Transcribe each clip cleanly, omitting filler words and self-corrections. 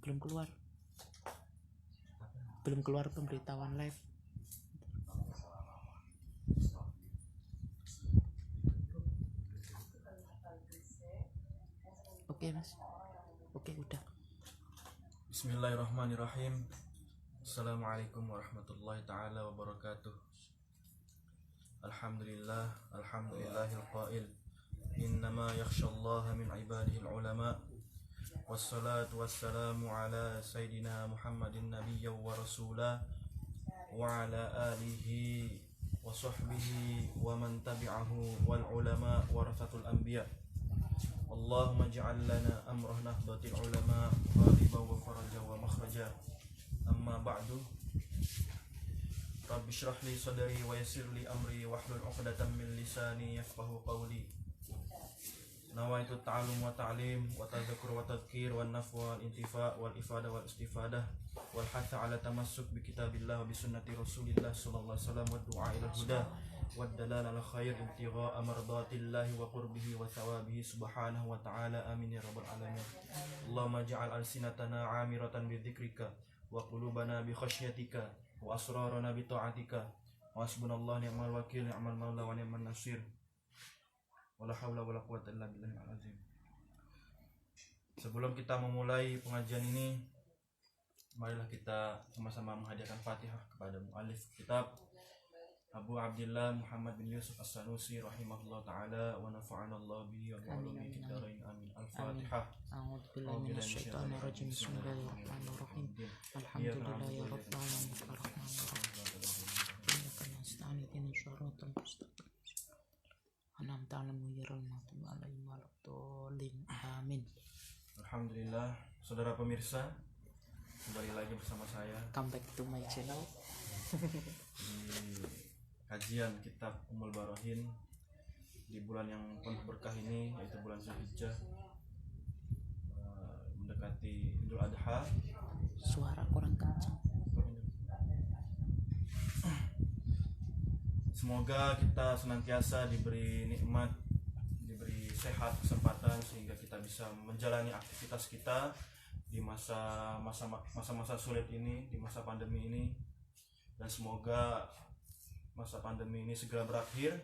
belum keluar pemberitahuan live. Oke mas, oke udah. Bismillahirrahmanirrahim. Assalamualaikum warahmatullahi ta'ala wabarakatuh. Alhamdulillahil qail innama yakhshallaha min ibadihil ulama. Wassalatu wassalamu ala sayyidina Muhammadin nabiyya wa rasulah wa ala alihi wa sahbihi wa man tabi'ahu wal ulama warathatul anbiya. Allahumma ij'al lana amrah nahdlatil ulama ghaliban wa faraja wa makhraja. Amma ba'du. Rabbi shrah li sadri wa yassir li amri wahlul 'uqdatam min lisani yafqahu qawli. Nawaitu ta'allum wa ta'lim wa tadhakkur wa tadhkir wa nafwa wal intifa' wal ifada wal istifadah wal hatha 'ala tamassuk bi kitabillah wa bi sunnati Rasulillah sallallahu alaihi wasallam wa du'a ila huda wa dalal ala khair ibtigha'a mardatillahi wa qurbihi wa thawabihi subhanahu wa ta'ala. Amin ya rabbal alamin. Allahumma ij'al alsinatana 'amiratan bi dzikrika wa qulubana bi khasyyatika wa asrarana bi ta'atika wa hasbunallahu ni'mal wakil ni'mal maula wa ni'man nasir. Wala haula wala quwwata illa billahil azim. Sebelum kita memulai pengajian ini, marilah kita sama-sama menghadiahkan Fatihah kepada muallif kitab Abu Abdillah Muhammad bin Yusuf As-Sanusi rahimahullah ta'ala wa nafa'ana Allah bihi wa bi'ulumihi fid dharain amin. Al-Fatihah. A'udzu billahi minasyaitonir rajim. Bismillahirrahmanirrahim. Alhamdulillahi rabbil alamin. Arrahmanir rahim. Iyyaka nasta'in ihdinas siratal mustaqim. An'amta 'alaihim ghairil maghdubi 'alaihim waladdallin. Amin. Alhamdulillah, saudara pemirsa, kembali lagi bersama saya Come back to my channel. di kajian kitab Ummul Barahin di bulan yang penuh berkah ini, yaitu bulan Zulhijjah, mendekati Idul Adha. Suara kurang kencang. Semoga kita senantiasa diberi nikmat, diberi sehat, kesempatan sehingga kita bisa menjalani aktivitas kita di masa-masa sulit ini, di masa pandemi ini, dan semoga masa pandemi ini segera berakhir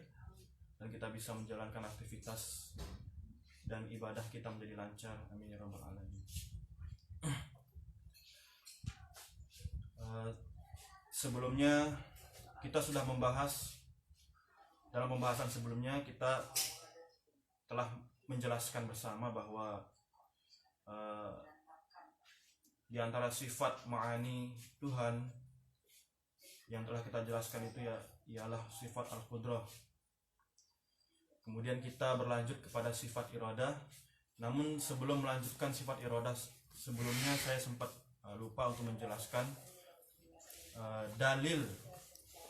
dan kita bisa menjalankan aktivitas dan ibadah kita menjadi lancar. Amin ya rabbal alamin. Sebelumnya kita sudah membahas, dalam pembahasan sebelumnya kita telah menjelaskan bersama bahwa di antara sifat ma'ani Tuhan yang telah kita jelaskan itu ialah sifat al-qudrah. Kemudian kita berlanjut kepada sifat iradah. Namun sebelum melanjutkan sifat iradah, sebelumnya saya sempat lupa untuk menjelaskan dalil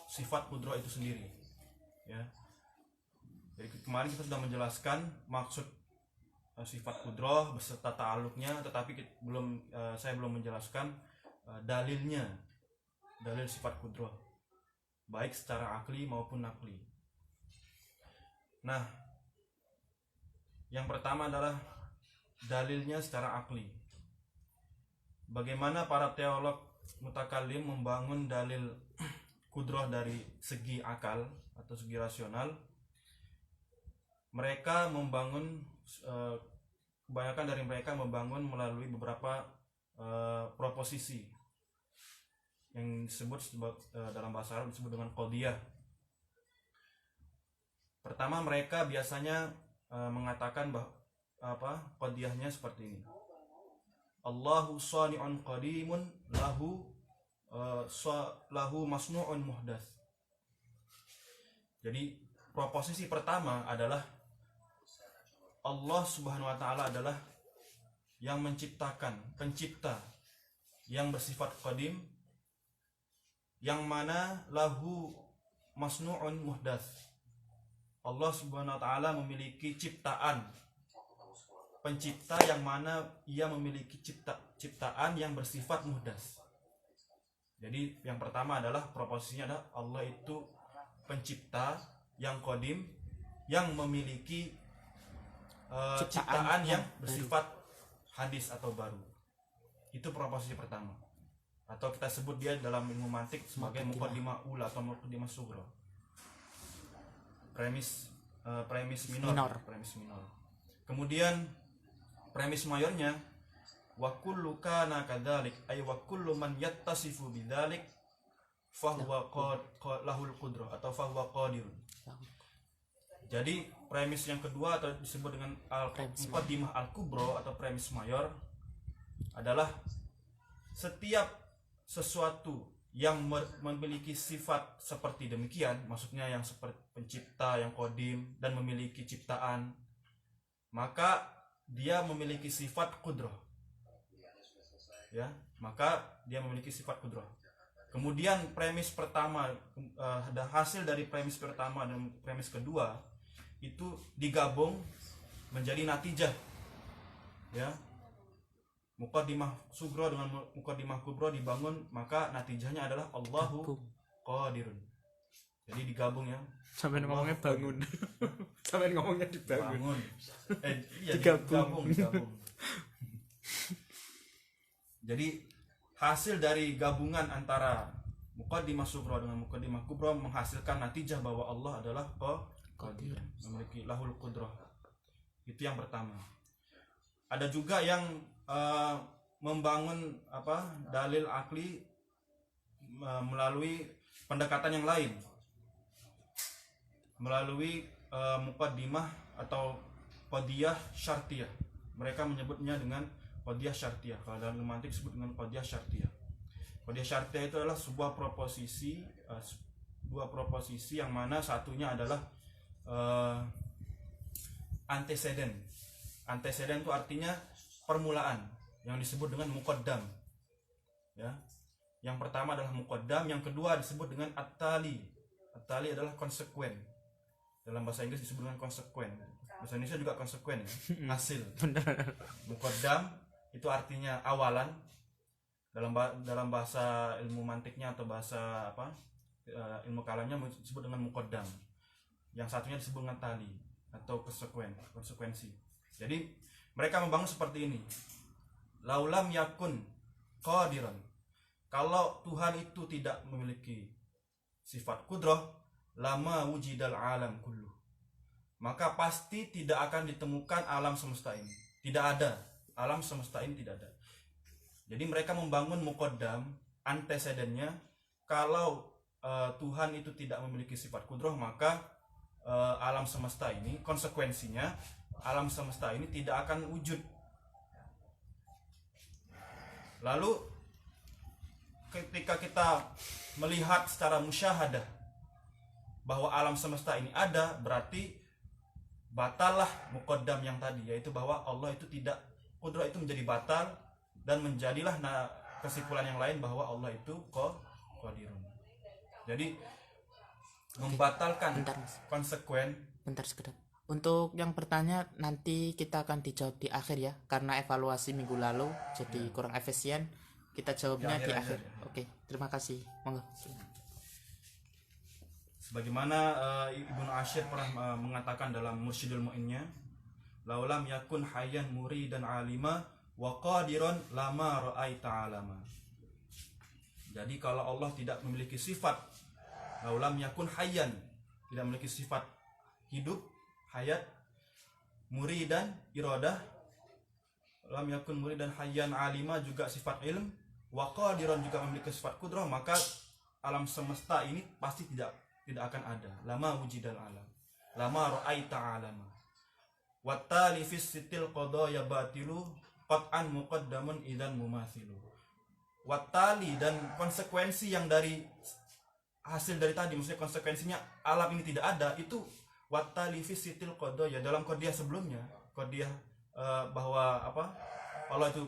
sifat qudrah itu sendiri, ya. Jadi kemarin kita sudah menjelaskan maksud sifat qudrah beserta ta'alluqnya, tetapi saya belum menjelaskan dalilnya, dalil sifat qudrah, baik secara akli maupun nakli. Nah, yang pertama adalah dalilnya secara akli. Bagaimana para teolog mutakallim membangun dalil qudrah dari segi akal atau segi rasional? Mereka membangun, kebanyakan dari mereka membangun melalui beberapa proposisi yang disebut dalam bahasa Arab disebut dengan qadiyah. Pertama, mereka biasanya mengatakan bahwa qadiyahnya seperti ini. Allahu shani'un qadimun lahu masnu'un muhdats. Jadi proposisi pertama adalah Allah Subhanahu wa ta'ala adalah yang menciptakan, pencipta yang bersifat qadim, yang mana lahu masnu'un muhdats. Allah Subhanahu wa ta'ala memiliki ciptaan, pencipta yang mana ia memiliki ciptaan yang bersifat muhdats. Jadi yang pertama adalah proposisinya adalah Allah itu pencipta yang qadim, yang memiliki ciptaan yang bersifat hadis atau baru. Itu proposisi pertama, atau kita sebut dia dalam ilmu mantik sebagai muqaddimah ula atau muqaddimah sughra. Premis minor. Kemudian premis mayornya wa kullu kana kadzalik ay wa kullu man yattasifu bidzalik fahuwa lahul qudrah atau fahuwa qadirun. Jadi premis yang kedua atau disebut dengan muqaddimah al-kubra atau premis mayor adalah setiap sesuatu yang memiliki sifat seperti demikian, maksudnya yang seperti pencipta, yang qadim dan memiliki ciptaan, maka dia memiliki sifat qudrah. Ya, maka dia memiliki sifat qudrah. Kemudian premis pertama, hasil dari premis pertama dan premis kedua itu digabung menjadi natijah. Ya, muqaddimah sughra dengan muqaddimah kubra dibangun, maka natijahnya adalah Allahu qadirun. Jadi digabung ya. Sampai ngomongnya bangun. Sampai ngomongnya dibangun. Iya, digabung. Jadi hasil dari gabungan antara muqaddimah sughra dengan muqaddimah kubra menghasilkan natijah bahwa Allah adalah qadir, memiliki lahul qudrah. Itu yang pertama. Ada juga yang membangun dalil akli melalui pendekatan yang lain, melalui muqaddimah atau qadiyah syartiyah. Mereka menyebutnya dengan qadiyah syartiyah. Kalau dalam mantik disebut dengan qadiyah syartiyah. Qadiyah syartiyah itu adalah sebuah proposisi, dua proposisi yang mana satunya adalah antecedent. Antecedent itu artinya permulaan, yang disebut dengan muqaddam. Ya. Yang pertama adalah muqaddam, yang kedua disebut dengan at-tali. At-tali adalah konsekuen. Dalam bahasa Inggris disebut dengan konsekuen. Bahasa Indonesia juga konsekuen ya. Hasil. Muqaddam itu artinya awalan. Dalam bahasa ilmu mantiknya atau bahasa ilmu kalamnya disebut dengan muqaddam. Yang satunya disebut dengan tali atau konsekuensi. Jadi mereka membangun seperti ini. Laulam yakun qadiran. Kalau Tuhan itu tidak memiliki sifat qudrah, lama wujidal alam kullu. Maka pasti tidak akan ditemukan alam semesta ini. Tidak ada. Alam semesta ini tidak ada. Jadi mereka membangun muqaddam, antecedennya. Kalau Tuhan itu tidak memiliki sifat qudrah, maka alam semesta ini, konsekuensinya alam semesta ini tidak akan wujud. Lalu ketika kita melihat secara musyahadah bahwa alam semesta ini ada, berarti batallah muqaddam yang tadi, yaitu bahwa Allah itu tidak, qudrah itu menjadi batal, dan menjadilah kesimpulan yang lain bahwa Allah itu qadirun. Jadi membatalkan konsekuen. Bentar sekedar. Untuk yang bertanya nanti kita akan dijawab di akhir ya, karena evaluasi minggu lalu jadi kurang efisien. Kita jawabnya di akhir. Oke, terima kasih. Monggo. Sebagaimana Ibnu Asyir pernah mengatakan dalam Mursyidul Mu'innya, laulam yakun hayyan muridan alima wa qadiran lama ra'aita alama. Jadi kalau Allah tidak memiliki sifat laulam yakun hayyan, tidak memiliki sifat hidup, hayat, muridan, iradah, lam yakun muridan hayyan alima juga sifat ilm, wa qadiran juga memiliki sifat qudrah, maka alam semesta ini pasti tidak akan ada. Lama wujidal alam, lama ra'aita alama. Wattali fis sitil qadaya batilu qat'an muqaddamun idzan mumathilu. Wattali, dan konsekuensi yang dari hasil dari tadi, maksudnya konsekuensinya alam ini tidak ada, itu wattali fis sitil qadaya, dalam qadiyah sebelumnya, qadiyah bahwa Allah itu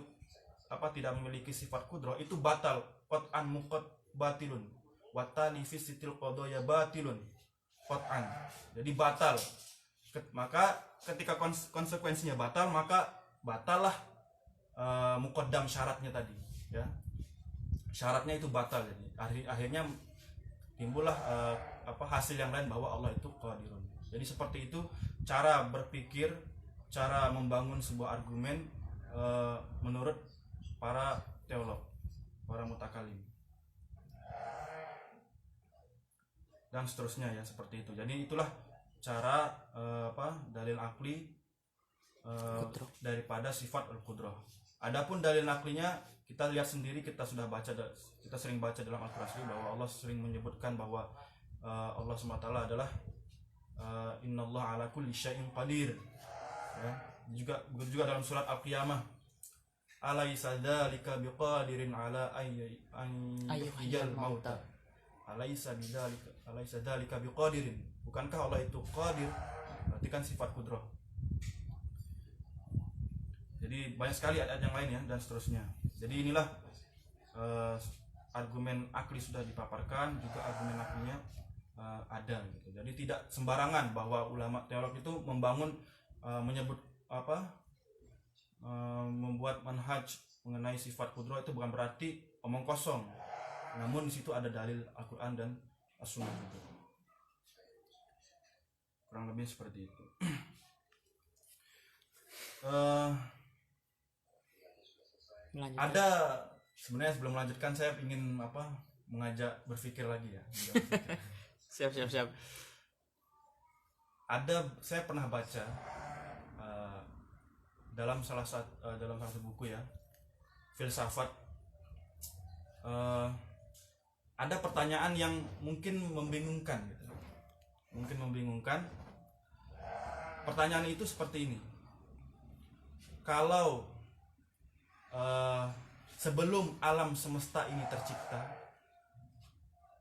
tidak memiliki sifat qudrah, itu batal, qat'an muqad batilun. Wattali fis sitil qadaya batilun qat'an. Jadi batal. Maka ketika konsekuensinya batal, maka batallah muqaddam syaratnya tadi, ya. Syaratnya itu batal. Jadi akhirnya timbullah hasil yang lain bahwa Allah itu qadirun. Jadi seperti itu cara berpikir, cara membangun sebuah argumen menurut para dan seterusnya ya, seperti itu. Jadi itulah cara dalil akli Kudroh. daripada sifat al-qudrah. Adapun dalil aklinya kita lihat sendiri, kita sering baca dalam Al-Qur'an bahwa Allah sering menyebutkan bahwa Allah SWT adalah innallaha ala kulli syai'in qadir. Ya, begitu juga dalam surat Al-Qiyamah, alaysa dzalika biqadirin ala an yuhyiyal mauta. Alaysa dzalika biqadirin. Bukankah Allah itu qadir? Berarti kan sifat qudrah. Jadi banyak sekali ayat yang lain ya, dan seterusnya. Jadi inilah argumen akli sudah dipaparkan, juga argumen aklinya ada gitu. Jadi tidak sembarangan bahwa ulama teolog itu membuat manhaj mengenai sifat qudrah itu bukan berarti omong kosong. Namun di situ ada dalil Al-Qur'an dan As-Sunnah juga. Kurang lebih seperti itu. Melanjutkan. Ada sebenarnya sebelum melanjutkan saya ingin mengajak berpikir lagi ya. Siap. Saya pernah baca dalam salah satu buku ya, filsafat, ada pertanyaan yang mungkin membingungkan gitu. Pertanyaan itu seperti ini: kalau sebelum alam semesta ini tercipta,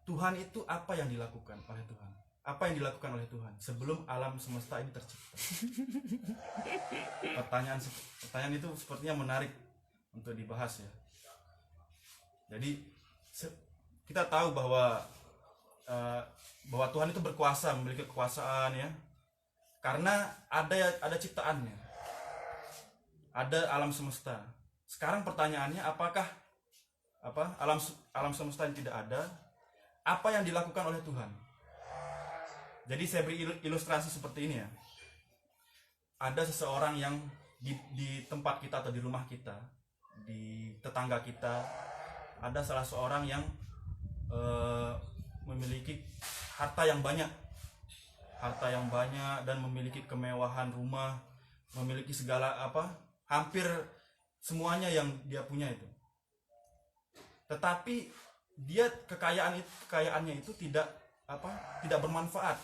Tuhan itu apa yang dilakukan oleh Tuhan? Apa yang dilakukan oleh Tuhan sebelum alam semesta ini tercipta? Pertanyaan itu sepertinya menarik untuk dibahas ya. Jadi kita tahu bahwa Tuhan itu berkuasa, memiliki kekuasaan ya, karena ada ciptaannya, ada alam semesta. Sekarang pertanyaannya, apakah alam semesta yang tidak ada, apa yang dilakukan oleh Tuhan? Jadi saya beri ilustrasi seperti ini ya. Ada seseorang yang di tempat kita atau di rumah kita, di tetangga kita, ada salah seorang yang memiliki harta yang banyak dan memiliki kemewahan rumah, memiliki segala hampir semuanya yang dia punya itu. Tetapi dia kekayaannya itu tidak bermanfaat.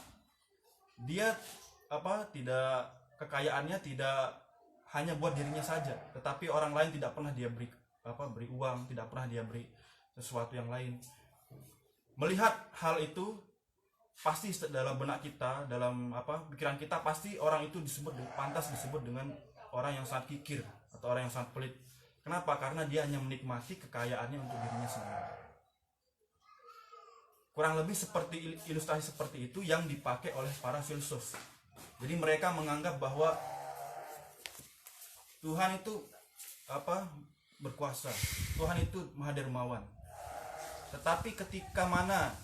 Dia kekayaannya tidak hanya buat dirinya saja, tetapi orang lain tidak pernah dia beri uang, tidak pernah dia beri sesuatu yang lain. Melihat hal itu, pasti dalam benak kita, dalam pikiran kita, pasti orang itu pantas disebut dengan orang yang sangat kikir atau orang yang sangat pelit. Kenapa? Karena dia hanya menikmati kekayaannya untuk dirinya sendiri. Kurang lebih seperti ilustrasi seperti itu yang dipakai oleh para filsuf. Jadi mereka menganggap bahwa Tuhan itu berkuasa, Tuhan itu Maha Dermawan. Tetapi ketika mana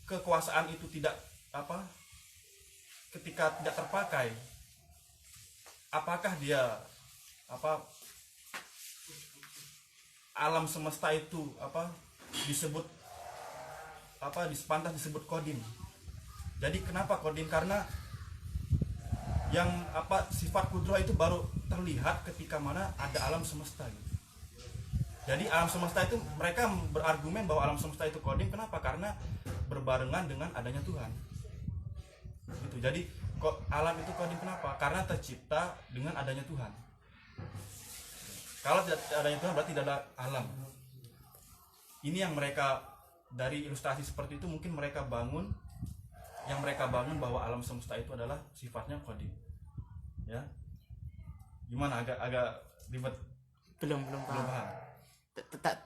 kekuasaan itu ketika tidak terpakai, apakah dia alam semesta itu disebut pantas disebut kodim. Jadi kenapa kodim? Karena yang sifat kudrah itu baru terlihat ketika mana ada alam semesta gitu. Jadi alam semesta itu, mereka berargumen bahwa alam semesta itu kodim. Kenapa? Karena berbarengan dengan adanya Tuhan gitu. Jadi alam itu kodim. Kenapa? Karena tercipta dengan adanya Tuhan. Kalau tidak adanya Tuhan berarti tidak ada alam. Ini yang mereka, dari ilustrasi seperti itu mungkin mereka bangun bahwa alam semesta itu adalah sifatnya qadim. Ya. Gimana, agak ribet? Belum paham.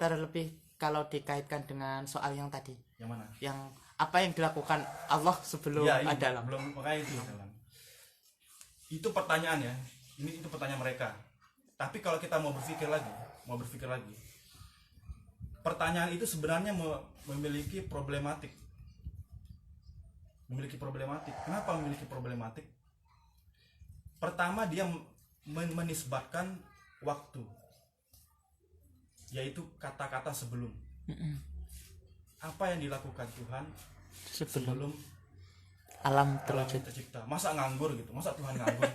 Terlebih kalau dikaitkan dengan soal yang tadi. Yang mana? Yang apa yang dilakukan Allah sebelum ada alam. Belum, makanya itu. Itu pertanyaan ya. Itu pertanyaan mereka. Tapi kalau kita mau berpikir lagi, pertanyaan itu sebenarnya memiliki problematik. Kenapa memiliki problematik? Pertama, dia menisbatkan waktu, yaitu kata-kata sebelum. Apa yang dilakukan Tuhan Sebelum sebelum alam alam terwujud. tercipta. Masa nganggur gitu, masa Tuhan nganggur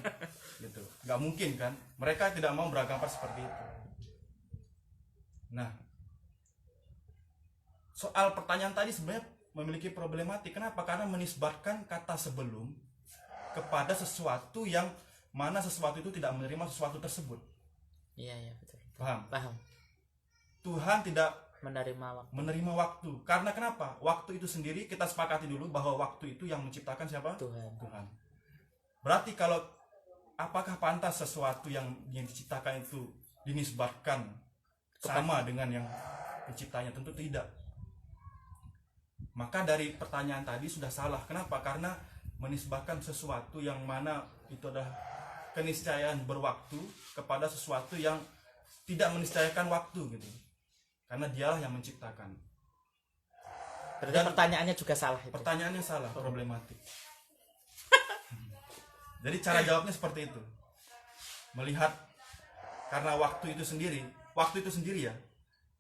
gitu, nggak mungkin kan. Mereka tidak mau beranggapan seperti itu. Nah, soal pertanyaan tadi sebenarnya memiliki problematik. Kenapa? Karena menisbatkan kata sebelum kepada sesuatu yang mana sesuatu itu tidak menerima sesuatu tersebut. Iya betul. Paham? Tuhan tidak Menerima waktu. menerima waktu. Karena kenapa? Waktu itu sendiri kita sepakati dulu bahwa waktu itu yang menciptakan siapa? Tuhan. Berarti kalau apakah pantas sesuatu yang diciptakan itu dinisbatkan sama dengan yang penciptanya? Tentu tidak. Maka dari pertanyaan tadi sudah salah. Kenapa? Karena menisbatkan sesuatu yang mana itu adalah keniscayaan berwaktu kepada sesuatu yang tidak meniscayakan waktu gitu. Karena dialah yang menciptakan. Berarti Dan pertanyaannya juga salah itu. Pertanyaannya salah, problematik. Jadi cara jawabnya seperti itu. Melihat karena waktu itu sendiri ya,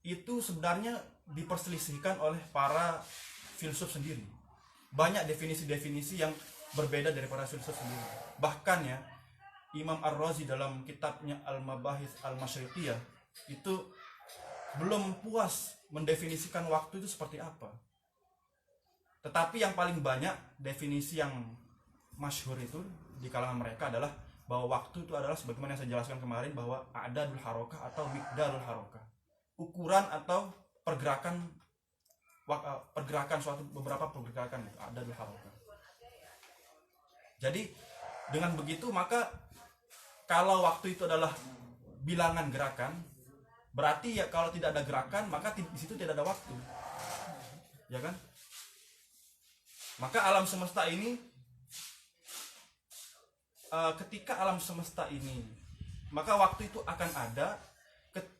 itu sebenarnya diperselisihkan oleh para filsuf sendiri. Banyak definisi-definisi yang berbeda dari para filsuf sendiri. Bahkan ya, Imam Ar-Razi dalam kitabnya Al-Mabahith Al-Masyriqiyah itu belum puas mendefinisikan waktu itu seperti apa. Tetapi yang paling banyak definisi yang masyhur itu di kalangan mereka adalah bahwa waktu itu adalah sebagaimana yang saya jelaskan kemarin, bahwa adadul harokah atau miqdarul harokah, ukuran atau pergerakan suatu beberapa pergerakan itu adadul harokah. Jadi dengan begitu maka kalau waktu itu adalah bilangan gerakan, berarti ya kalau tidak ada gerakan maka di situ tidak ada waktu, ya kan? Maka alam semesta ini, ketika alam semesta ini, maka waktu itu akan ada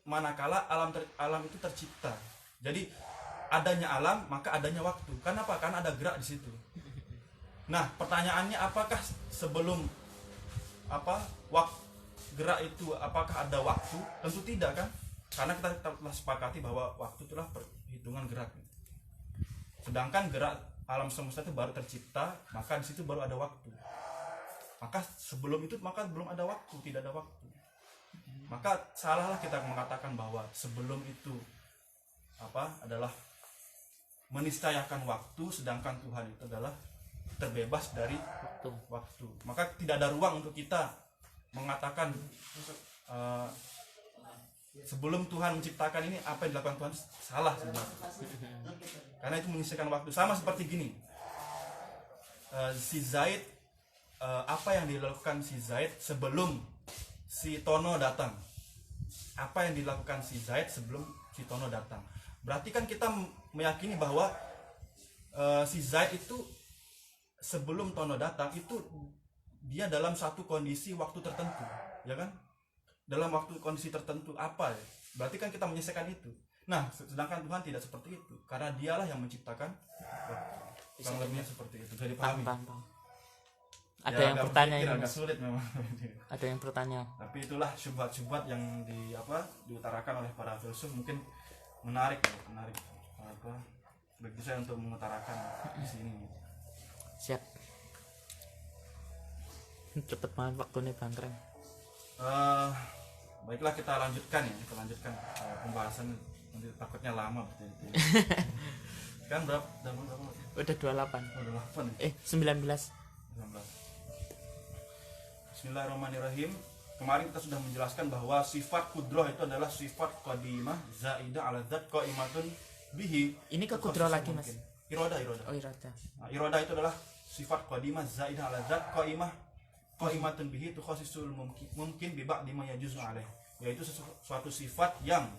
manakala alam itu tercipta. Jadi adanya alam maka adanya waktu. Kenapa? Karena ada gerak di situ. Nah, pertanyaannya apakah sebelum gerak itu apakah ada waktu? Tentu tidak kan? Karena kita telah sepakati bahwa waktu itulah perhitungan gerak. Sedangkan gerak alam semesta itu baru tercipta, maka di situ baru ada waktu. Maka sebelum itu maka belum ada waktu, tidak ada waktu. Maka salahlah kita mengatakan bahwa sebelum itu adalah meniscayakan waktu, sedangkan Tuhan itu adalah terbebas dari waktu. Maka tidak ada ruang untuk kita mengatakan sebelum Tuhan menciptakan ini apa yang dilakukan Tuhan salah sebenarnya. Karena itu menyisihkan waktu. Sama seperti gini, si Zaid, apa yang dilakukan si Zaid sebelum si Tono datang? Apa yang dilakukan si Zaid sebelum si Tono datang? Berarti kan kita meyakini bahwa si Zaid itu sebelum Tono datang itu dia dalam satu kondisi waktu tertentu, ya kan? Dalam waktu kondisi tertentu apa ya? Berarti kan kita menyelesaikan itu. Nah, sedangkan Tuhan tidak seperti itu, karena dialah yang menciptakan waktu. Kurang lebihnya seperti itu. Jadi pahami. Ada Ya, yang bertanya ini, agak sulit memang. Ada yang bertanya. Tapi itulah syubhat-syubhat yang diutarakan oleh para filsuf, mungkin menarik bagi saya untuk mengutarakan di sini. Siap. Cepet banget waktunya Bang Krem. Baiklah kita lanjutkan pembahasan, nanti takutnya lama betul. Kan berapa? Udah 28. Udah 8. 19. Bismillahirrahmanirrahim. Kemarin kita sudah menjelaskan bahwa sifat kudroh itu adalah sifat qadimah zaidah ala dzat qaimatun bihi. Ini ke kudroh lagi Mas. Iroda. Oh, iroda. Nah, iroda itu adalah sifat qadimah zaidah ala dzat qaimatun bihi tukhasisul mungkin bi ba'di ma yajuzu alaih. Yaitu suatu sifat yang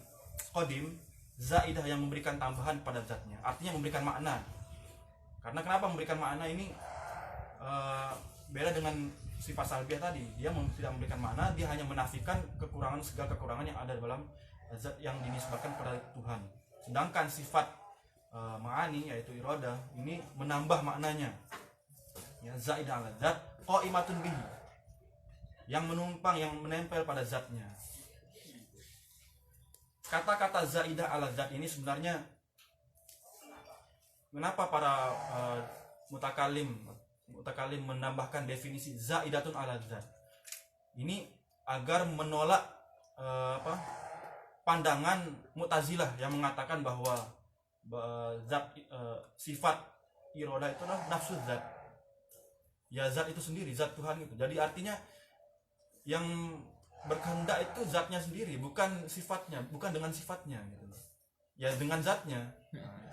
qadim zaidah yang memberikan tambahan pada zatnya. Artinya memberikan makna. Karena kenapa memberikan makna ini beda dengan sifat salbiah tadi. Dia tidak memberikan makna, dia hanya menafikan segala kekurangan yang ada dalam zat yang dinisbatkan pada Tuhan. Sedangkan sifat ma'ani yaitu iroda ini menambah maknanya. Ya, zaidah ala zat qaimatun bihi, yang menumpang, yang menempel pada zatnya. Kata-kata zaidah ala zat ini sebenarnya kenapa para mutakalim menambahkan definisi zaidatun ala zat? Ini agar menolak pandangan Mu'tazilah yang mengatakan bahwa zat sifat iroda itu adalah nafsu zat. Ya zat itu sendiri, zat Tuhan itu. Jadi artinya yang berkehendak itu zatnya sendiri, bukan sifatnya, bukan dengan sifatnya gitu. Ya dengan zatnya,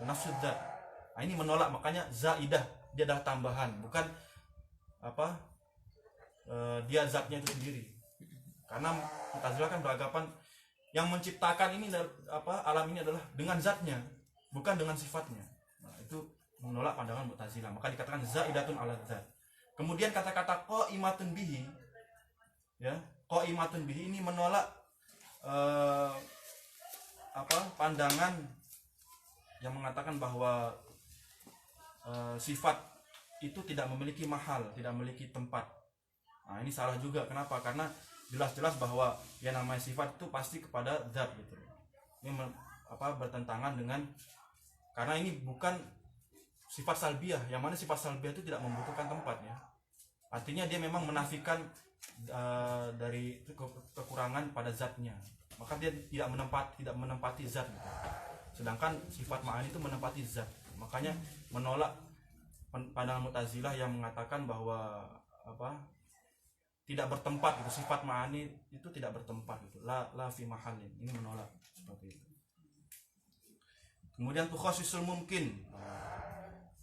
nafsu zat. Nah, ini menolak, makanya zaidah, dia adalah tambahan, bukan dia zatnya itu sendiri. Karena Mu'tazilah kan beranggapan yang menciptakan ini alam ini adalah dengan zatnya, bukan dengan sifatnya. Nah, itu menolak pandangan Mu'tazilah, maka dikatakan zaidatun ala zat. Kemudian kata-kata qaimatun bihi, ya, qaimatun bihi ini menolak pandangan yang mengatakan bahwa sifat itu tidak memiliki mahal, tidak memiliki tempat. Nah, ini salah juga. Kenapa? Karena jelas-jelas bahwa yang namanya sifat itu pasti kepada zat gitu. Ini bertentangan dengan, karena ini bukan sifat salbiah, yang mana sifat salbiah itu tidak membutuhkan tempat ya. Artinya dia memang menafikan dari kekurangan pada zatnya. Maka dia tidak menempati zat gitu. Sedangkan sifat ma'ani itu menempati zat. Makanya menolak pandangan Mu'tazilah yang mengatakan bahwa tidak bertempat itu, sifat ma'ani itu tidak bertempat itu, la fi mahallin. Ini menolak seperti itu. Kemudian tukhassisul mumkin.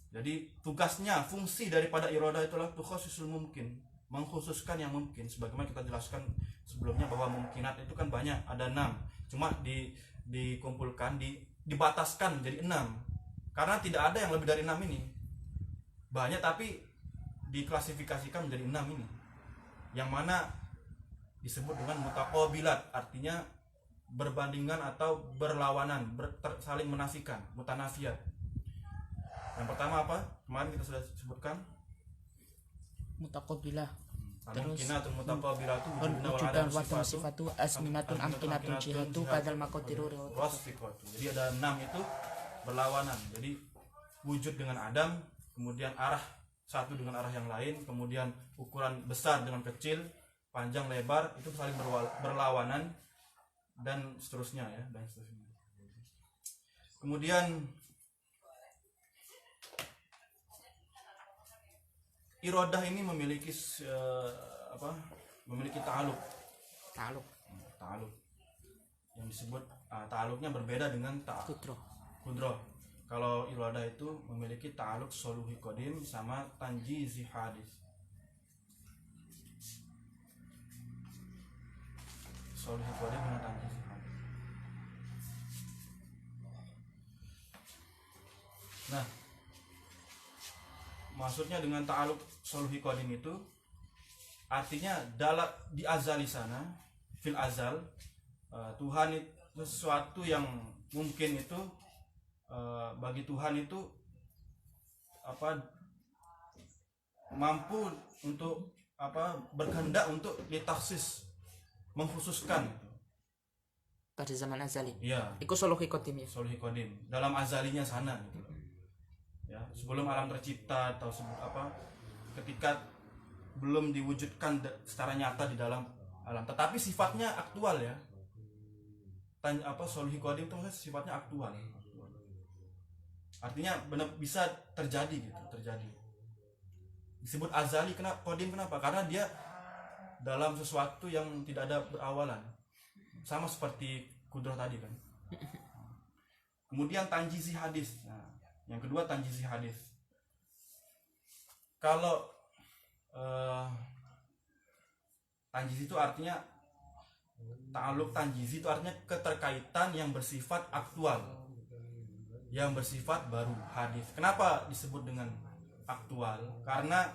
Jadi tugasnya, fungsi daripada iroda itulah tukhassisul mumkin, mengkhususkan yang mungkin. Sebagaimana kita jelaskan sebelumnya bahwa mungkinat itu kan banyak, ada 6. Cuma dikumpulkan, dibataskan jadi 6. Karena tidak ada yang lebih dari 6 ini. Banyak tapi diklasifikasikan menjadi 6 ini. Yang mana disebut dengan mutaqabilat, artinya berbandingan atau berlawanan, saling menafikan, mutanafiyat. Yang pertama apa? Kemarin kita sudah sebutkan Mutaqabilah. Terus mungkinatun mutaqabilatu wujudan wa sifatu asminatun amkinatun jihatu kadal maqadiru wasfiqatu. Jadi ada 6 itu berlawanan. Jadi wujud dengan adam, kemudian arah satu dengan arah yang lain, kemudian ukuran besar dengan kecil, panjang lebar, itu saling berlawanan, dan seterusnya ya, dan seterusnya. Kemudian irodah ini memiliki memiliki ta'aluk yang disebut ta'aluknya berbeda dengan kudroh. Kalau irodah itu memiliki ta'aluk soluhi qadim sama tanjizi hadis. Soluhi qadim dengan tanjizi hadis. Nah, maksudnya dengan ta'aluk soluhi qadim itu artinya di azali sana, fil azal, Tuhan itu sesuatu yang mungkin itu bagi Tuhan itu mampu untuk berkehendak untuk ditaksis, mengkhususkan pada zaman azali. Ya. Iku soluhi qadim ya. Soluhi qadim dalam azalinya sana gitu. Ya, sebelum alam tercipta atau ketika belum diwujudkan secara nyata di dalam alam, tetapi sifatnya aktual ya. Soluhi qadim itu maksudnya sifatnya aktual. Artinya benar bisa terjadi gitu, terjadi. Disebut azali, qadim kenapa? Karena dia dalam sesuatu yang tidak ada berawalan. Sama seperti kudrah tadi kan. Kemudian tanjizi hadis. Nah, yang kedua tanjizi hadis. Kalau tanjizi itu artinya ta'aluk tanjizi itu artinya keterkaitan yang bersifat aktual, yang bersifat baru, hadis. Kenapa disebut dengan aktual? Karena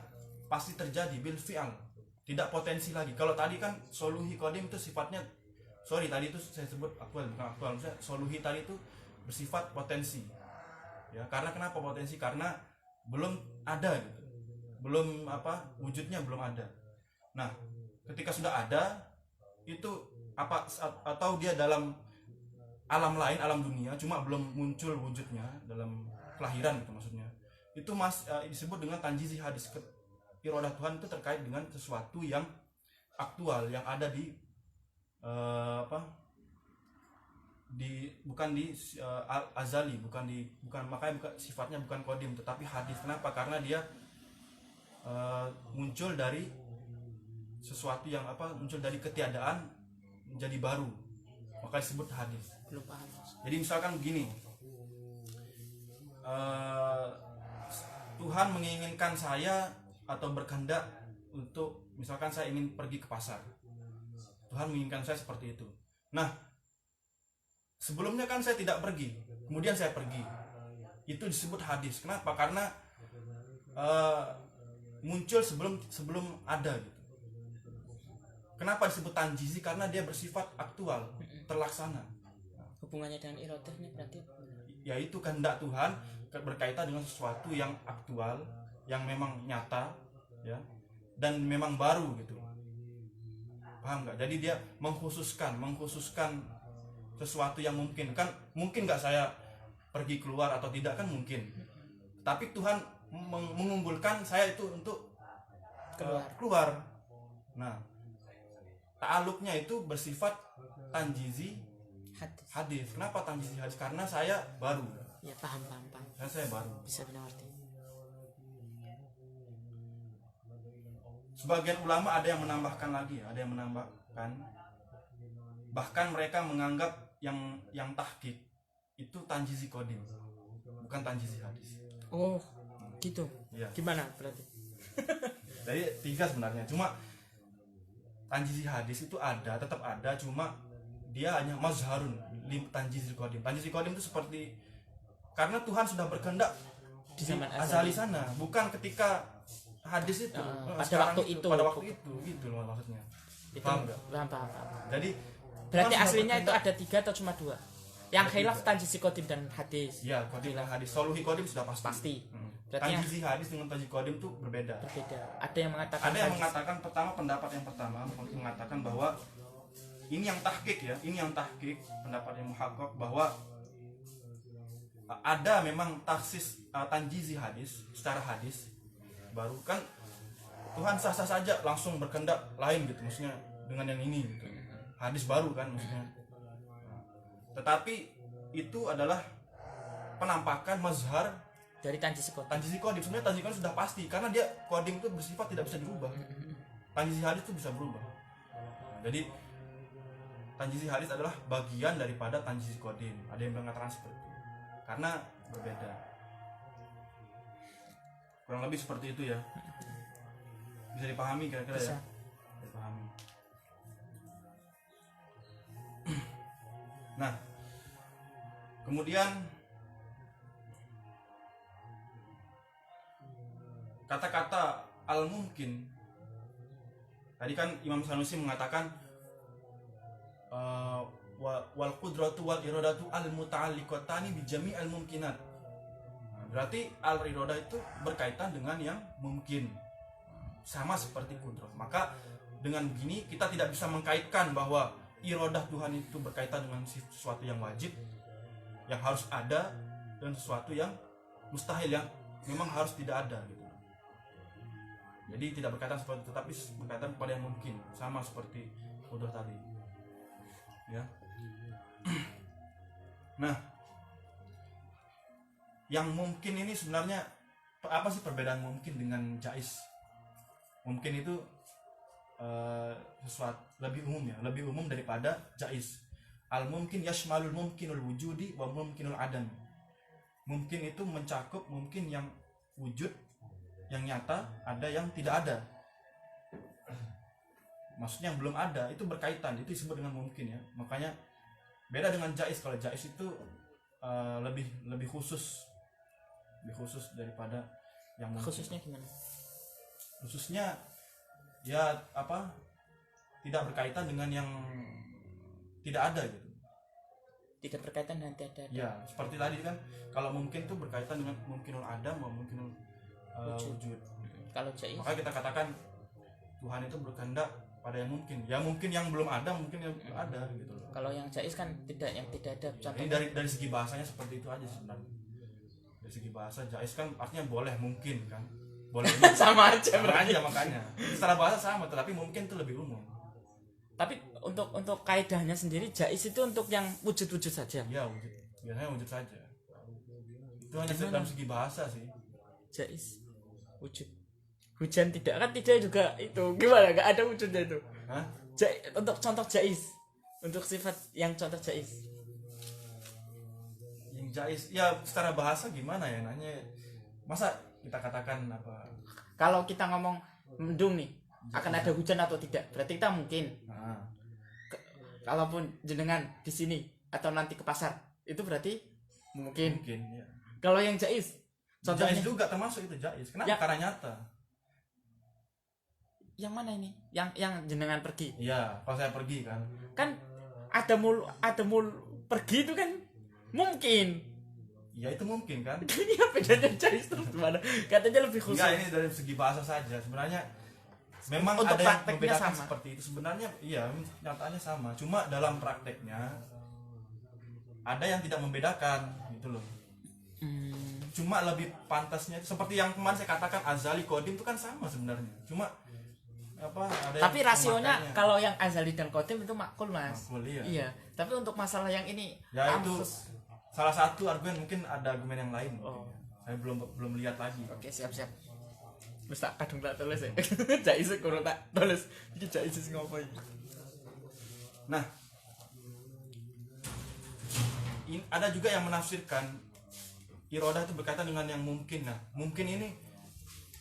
pasti terjadi bil fi'al, tidak potensi lagi. Kalau tadi kan soluhi qadim itu sifatnya, tadi itu saya sebut aktual, bukan aktual. Maksudnya soluhi tadi itu bersifat potensi. Ya, karena kenapa potensi? Karena belum ada gitu. Belum wujudnya belum ada. Nah, ketika sudah ada itu atau dia dalam alam lain, alam dunia, cuma belum muncul wujudnya dalam kelahiran gitu maksudnya. Itu disebut dengan tanjizi hadis. Iradah Tuhan itu terkait dengan sesuatu yang aktual, yang ada di bukan di azali, bukan makanya sifatnya bukan qadim tetapi hadis. Kenapa? Karena dia muncul dari sesuatu yang muncul dari ketiadaan menjadi baru, maka disebut hadis. Belum paham. Jadi misalkan begini, Tuhan menginginkan saya atau berkehendak untuk, misalkan saya ingin pergi ke pasar, Tuhan menginginkan saya seperti itu. Nah, sebelumnya kan saya tidak pergi, kemudian saya pergi, itu disebut hadis. Kenapa? Karena muncul sebelum ada gitu. Kenapa disebut tanjizi? Karena dia bersifat aktual, terlaksana. Hubungannya dengan iradah ini berarti Yaitu kehendak Tuhan berkaitan dengan sesuatu yang aktual, yang memang nyata, ya, dan memang baru gitu. Paham nggak? Jadi dia mengkhususkan sesuatu yang mungkin. Kan mungkin nggak saya pergi keluar atau tidak, kan mungkin. Tapi Tuhan mengunggulkan saya itu untuk keluar. Nah, ta'aluknya itu bersifat tanjizi hadis. Kenapa tanjizi hadis? Karena saya baru. Ya, paham. Karena saya baru. Bisa mengerti. Sebagian ulama ada yang menambahkan lagi, bahkan mereka menganggap yang tahqiq itu tanjizi qadim, bukan tanjizi hadis. Oh, gitu. Ya. Gimana berarti? Jadi 3 sebenarnya, cuma tanjizi hadis itu tetap ada, cuma dia hanya mazharun tanjizi qadim. Tanjizi qadim itu seperti karena Tuhan sudah berkehendak di zaman azali sana, bukan ketika hadis itu pada waktu itu gitu loh maksudnya. Itu Paham nggak? Paham. Jadi Berarti aslinya itu ada 3 atau cuma 2? Yang khilaf tanjizi qadim dan hadis. Ya, qadim dan hadis. Soluhi qadim sudah pasti. Berarti Tanjizi hadis dengan tanjizi qadim itu berbeda. Ada yang mengatakan pendapat yang pertama mengatakan bahwa ini yang tahqiq, pendapat yang muhaqqaq, bahwa ada memang taksis tanjizi hadis secara hadis baru. Kan Tuhan sah-sah saja langsung berkehendak lain gitu, maksudnya dengan yang ini gitu. Hadis baru kan maksudnya. Tetapi itu adalah penampakan mazhar dari tanjizi qadim. Sebenarnya tanjizi qadim sudah pasti, karena dia qadim itu bersifat tidak bisa dirubah. Tanjizi hadis itu bisa berubah. Jadi tanjizi hadis adalah bagian daripada tanjizi qadim. Ada yang mengatakan seperti itu. Karena berbeda. Kurang lebih seperti itu ya. Bisa dipahami kira-kira ya? Dipahami. Nah, kemudian kata-kata al-mumkin, tadi kan Imam Sanusi mengatakan wal qudratu wal iradatu al muta'alliqatani bi jami'il mumkinat. Berarti al iradah itu berkaitan dengan yang mungkin, sama seperti kudrah. Maka dengan begini kita tidak bisa mengkaitkan bahwa iradah Tuhan itu berkaitan dengan sesuatu yang wajib, yang harus ada, dan sesuatu yang mustahil, yang memang harus tidak ada gitu. Jadi tidak berkaitan seperti itu, tapi berkaitan pada yang mungkin, sama seperti kudrah tadi. Ya. Nah, yang mungkin ini sebenarnya apa sih perbedaan mungkin dengan jaiz? Mungkin itu sesuatu lebih umum daripada jaiz. Al mungkin yashmalul mumkinul wujudi wa mumkinul adam. Mungkin itu mencakup mungkin yang wujud, yang nyata, ada yang tidak ada. Maksudnya yang belum ada itu berkaitan, itu disebut dengan mungkin ya. Makanya beda dengan jaiz. Kalau jaiz itu lebih khusus daripada yang mungkin. Khususnya gimana? Khususnya ya tidak berkaitan dengan yang tidak ada gitu. Tidak berkaitan dengan tidak ada. Ya, seperti tadi kan, kalau mungkin itu berkaitan dengan mungkinul adam atau mungkinul wujud. Kalau jaiz, maka kita katakan Tuhan itu berkehendak pada yang mungkin. Ya mungkin yang belum ada, mungkin yang ada gitu loh. Kalau yang jaiz kan tidak, yang tidak ada. Ini dari segi bahasanya seperti itu aja sebenarnya. Dari segi bahasa jais kan artinya boleh, mungkin kan. Boleh Sama aja sama berarti. aja makanya. Secara bahasa sama, tetapi mungkin itu lebih umum. Tapi untuk kaidahnya sendiri jais itu untuk yang wujud-wujud saja. Ya wujud. Biasanya wujud saja. Itu hanya Gimana? dalam segi bahasa sih. Jais wujud. Hujan tidak kan tidak juga itu. Gimana? Gak ada wujudnya itu. Hah? Untuk contoh jais. Untuk sifat yang contoh jais. Yang jais ya secara bahasa gimana ya nanya. Masa kita katakan apa? Kalau kita ngomong mendung nih, akan ada hujan atau tidak? Berarti kita mungkin. Nah, Kalaupun jenengan di sini atau nanti ke pasar, itu berarti mungkin. mungkin ya. Kalau yang jais, contohnya Jais juga termasuk itu jais. Kenapa? Ya. Karena nyata. yang mana ini? Yang jenengan pergi. Iya, kalau saya pergi kan. Kan ada mul pergi itu kan mungkin. Ya itu mungkin kan. Ini apa bedanya jais terus gimana? Katanya lebih khusus. Enggak, ini dari segi bahasa saja. Sebenarnya memang Untuk ada yang prakteknya membedakan sama. seperti itu. Sebenarnya iya, nyatanya sama. Cuma dalam prakteknya ada yang tidak membedakan gitu loh. Cuma lebih pantasnya seperti yang kemarin saya katakan azali kodim itu kan sama sebenarnya. Cuma apa ada Tapi yang rasionya memakainya. kalau yang azali dan kodim itu makul mas. Makul, iya. Iya. Tapi untuk masalah yang ini Ya itu kampus. salah satu argumen, mungkin ada argumen yang lain. Oh. Saya belum lihat lagi. Oke siap. Wis tak kadung tak tulis ya. Jais kurang tak tulis. Iki jais sing ngopo iki? Nah, ada juga yang menafsirkan irodah itu berkaitan dengan yang mungkin. Nah, mungkin ini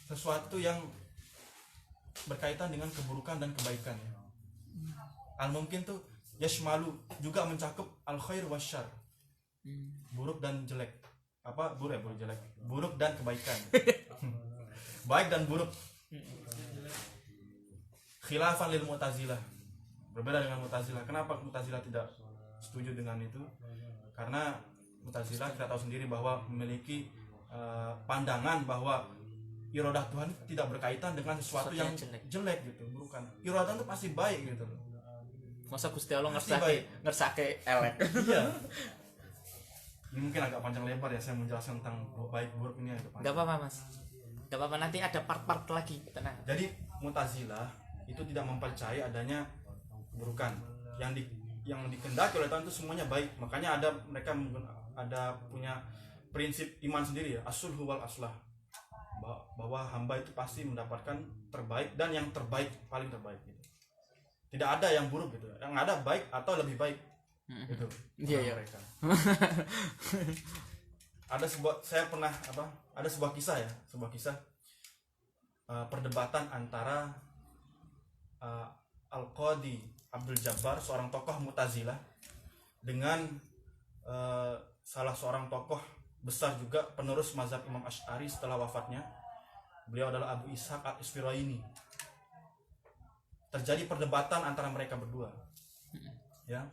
sesuatu yang berkaitan dengan keburukan dan kebaikan. Al mungkin tuh yashmalu juga mencakup al khair wasyar, buruk dan jelek. Apa buruk ya, buruk jelek, buruk dan kebaikan. Baik dan buruk. Khilafan lil Mu'tazilah, berbeda dengan Mu'tazilah. Kenapa Mu'tazilah tidak setuju dengan itu? Karena Mu'tazilah kita tahu sendiri bahwa memiliki pandangan bahwa irodah Tuhan tidak berkaitan dengan sesuatu yang jelek gitu, bukan. Irodah itu pasti baik gitu loh. Masa Gusti Allah Pasti baik. ngersake elek. Iya. Ini mungkin agak panjang lebar ya saya menjelaskan tentang baik buruk ini agak panjang. Gak apa-apa mas. Gak apa-apa nanti ada part-part lagi. Tenang. Jadi Mu'tazilah itu tidak mempercayai adanya keburukan. Yang dikehendaki oleh Tuhan itu semuanya baik. Makanya mereka ada punya prinsip iman sendiri ya, asul huwal aslah. Bahwa hamba itu pasti mendapatkan terbaik dan yang terbaik, paling terbaik gitu. Tidak ada yang buruk gitu. Yang ada baik atau lebih baik. Gitu. Iya. Mereka. Ada sebuah kisah perdebatan antara Al-Qadi Abdul Jabbar, seorang tokoh Mu'tazilah, dengan salah seorang tokoh besar juga penerus mazhab Imam Asy'ari setelah wafatnya. Beliau adalah Abu Ishaq Al-Isfirayini. Terjadi perdebatan antara mereka berdua. Ya.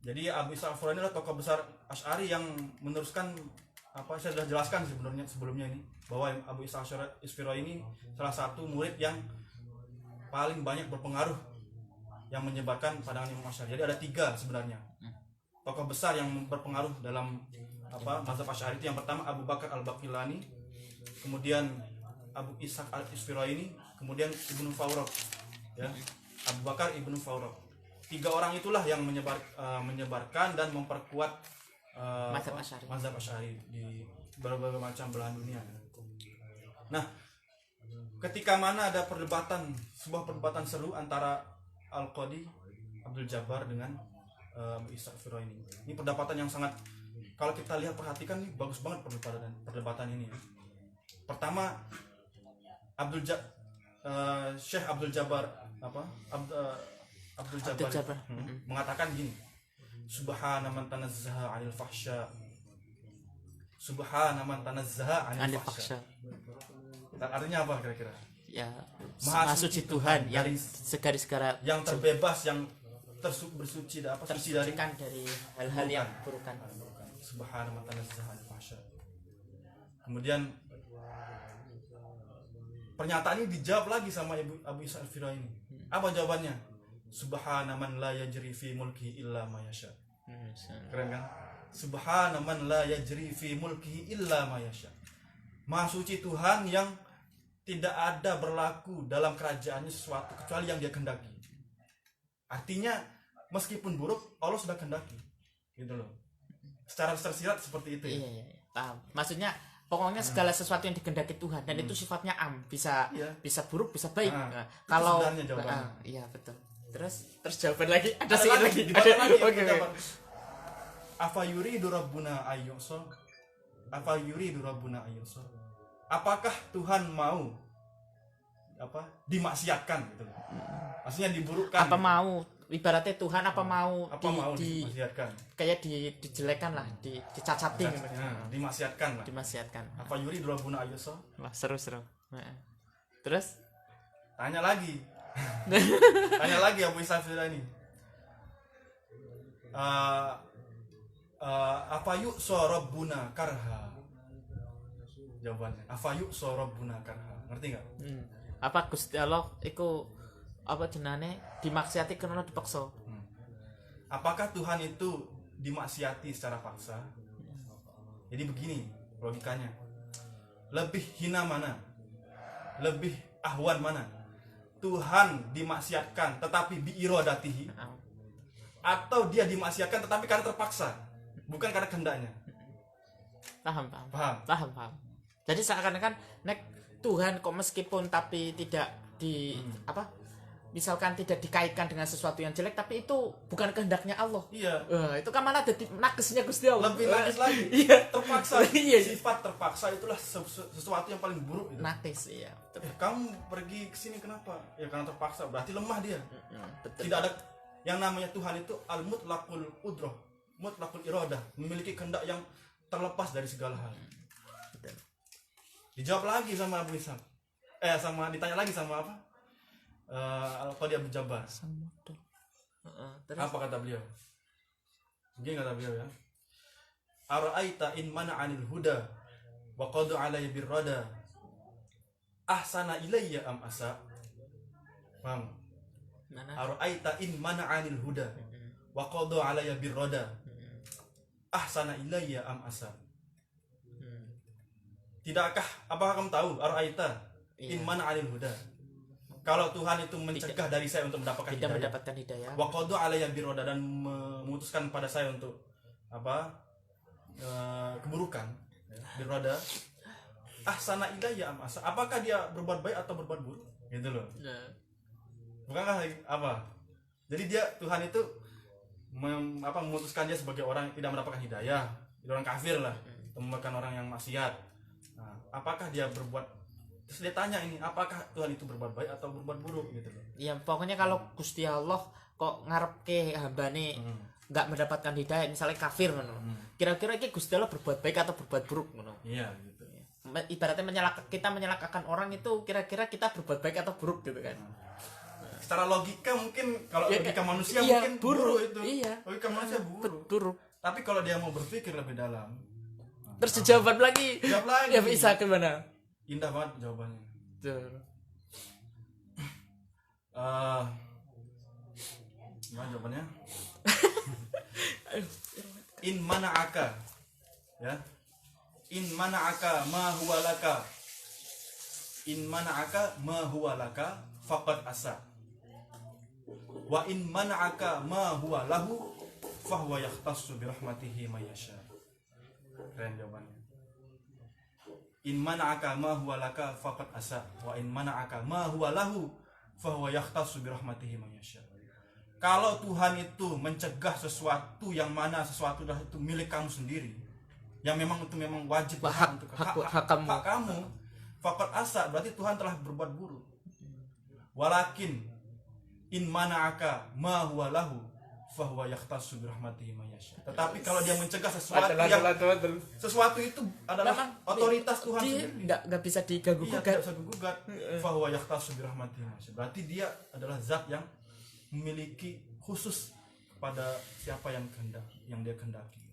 Jadi Abu Ishaq Al-Isfirayini adalah tokoh besar Asy'ari yang meneruskan saya sudah jelaskan sebelumnya ini bahwa Abu Ishaq Al-Isfirayini salah satu murid yang paling banyak berpengaruh yang menyebarkan pandangan Imam Asy'ari. Jadi ada 3 sebenarnya tokoh besar yang berpengaruh dalam mazhab Asy'ari itu. Yang pertama Abu Bakar Al-Baqillani, kemudian Abu Ishaq Al-Isfirayini, kemudian Ibnu Fawraq. Ya, Abu Bakar Ibnu Fawraq. 3 orang itulah yang menyebarkan dan memperkuat mazhab Asy'ari di berbagai macam belahan dunia. Nah, ketika mana ada sebuah perdebatan seru antara Al-Qadi Abdul Jabbar dengan Abu Ishaq Al-Isfirayini. Ini perdebatan yang sangat, kalau kita perhatikan nih, bagus banget perdebatan ini. Pertama, Syekh Abdul Jabbar Abdul Jabbar mengatakan gini, Subhana man tanazzaha 'anil fahsya. Subhana man tanazzaha 'anil fahsya. Artinya apa kira-kira? Ya, Maha suci Tuhan yang dari segaris gara yang terbebas, yang bersuci dari hal-hal yang burukan. Subhana man tanazzaha 'anil fahsya. Kemudian pernyataan ini dijawab lagi sama Abu Ishaq Al-Isfirayini. Apa jawabannya? Subhana man la yajri fi mulki illa ma yasha. Keren kan? Subhana man la yajri fi mulkihi illa ma yasha. Maha suci Tuhan yang tidak ada berlaku dalam kerajaannya sesuatu kecuali yang dia kehendaki. Artinya meskipun buruk Allah sudah kehendaki. Gitu loh. Secara tersirat seperti itu ya. Iya, paham. Maksudnya pokoknya segala sesuatu yang dikehendaki Tuhan dan itu sifatnya bisa Iya. bisa buruk, bisa baik. Nah, itu kalau sebenarnya jawabannya. iya betul. Terus jawaban lagi ada Ada sedikit lagi, lagi. dibaca lagi. Oke. Afa yuridu rabbuna ayyusa? Afa yuridu rabbuna ayyusa? Apakah Tuhan mau dimaksiatkan gitu loh. Maksudnya diburukkan. Apa mau ibaratnya Tuhan apa mau dimaksiatkan? Kayak dijelekan lah, dicacati gitu. Dimaksiatkan lah. Dimaksiatkan. Apa yuridu rabbuna ayyusa? Wah, seru. Terus Tanya lagi. Tanya lagi Abu Ishaq ini. Apa yuk rabbuna karha? Jawabannya apa yuk rabbuna karha? Ngerti nggak? apa Gusti Allah iku apa jenane dimaksiati karena dipaksa. Apakah Tuhan itu dimaksiati secara paksa? Jadi begini logikanya. Lebih hina mana? Lebih ahwan mana? Tuhan dimaksiatkan tetapi biirodatihi, atau dia dimaksiatkan tetapi karena terpaksa, bukan karena kehendaknya. Paham. Jadi seakan-akan nek Tuhan kok meskipun tapi tidak misalkan tidak dikaitkan dengan sesuatu yang jelek, tapi itu bukan kehendaknya Allah. Iya. Itu kan malah jadi nakesnya Gusti Allah. Lebih nakes lagi. Iya. Terpaksa. Iya. Sifat terpaksa itulah sesuatu yang paling buruk itu. Nakes, iya. Kamu pergi ke sini kenapa? Ya karena terpaksa. Berarti lemah dia. Betul. Tidak ada yang namanya Tuhan itu al-mutlaqul qudrah, mutlaqul iradah, memiliki kehendak yang terlepas dari segala hal. Betul. Dijawab lagi sama Abu Ishaq. Ditanya lagi sama apa? Al-Qadi Abu Jabbar. Terus Apa kata beliau? Begini kata beliau ya. Ara'aita in mana'anil huda wa qadu alayya birrada ahsana ilayya am asa? Paham? mana? Ara'aita in mana'anil huda wa qadu alayya birrada ahsana ilayya am asa? Tidakkah apakah kamu tahu ara'aita in mana'anil huda? Kalau Tuhan itu mencegah dari saya untuk mendapatkan Tidak hidayah, mendapatkan hidayah. wa qadu alayya birrada, dan memutuskan pada saya untuk keburukan, birrada ahsana ilayya am asa? Apakah dia berbuat baik atau berbuat buruk? Gitu loh. Bukankah jadi dia Tuhan itu memutuskan dia sebagai orang yang tidak mendapatkan hidayah, orang kafir lah, merupakan orang yang maksiat. Nah, apakah dia berbuat, terus dia tanya ini, apakah Tuhan itu berbuat baik atau berbuat buruk gitu loh. Ya pokoknya kalau Gusti Allah kok ngarepke hambane nggak mendapatkan hidayah, misalnya kafir ngono. Kira-kira iki Gusti Allah berbuat baik atau berbuat buruk ngono. Iya gitu. Ibaratnya kita menyalahkan orang itu, kira-kira kita berbuat baik atau buruk gitu kan. Secara logika mungkin kalau logika manusia iya, mungkin buruk itu. Iya. Logika manusia buruk. Buruk. Tapi kalau dia mau berpikir lebih dalam, Terus jawaban lagi. jawab lagi. Ya bisa gimana? Indah banget jawabannya. Tuh. Gimana jawabannya? In mana'aka, ya. In mana'aka ma huwa laka. In mana'aka ma huwa laka faqad asa. Wa in mana'aka ma huwa lahu fahuwa yahtassu bi rahmatihi may yasha. Keren jawabannya. In mana'aka ma huwa laka faqad asa, wa in mana'aka ma huwa lahu fahuwa yahtassu bi rahmatihi may yasha. Kalau Tuhan itu mencegah sesuatu yang mana sesuatu itu milik kamu sendiri, yang memang itu memang wajib hak kamu, faqad asa, berarti Tuhan telah berbuat buruk. Walakin in mana'aka ma huwa lahu fahuwa yahtassu bi rahmatihi may yasha. Tetapi kalau dia mencegah sesuatu itu adalah memang otoritas Tuhan sendiri. Enggak bisa diganggu gugat. Tidak bisa digugat. Fahuwa yahtassu bi rahmatihi may yasha. Berarti dia adalah zat yang memiliki khusus kepada siapa yang dia kehendaki.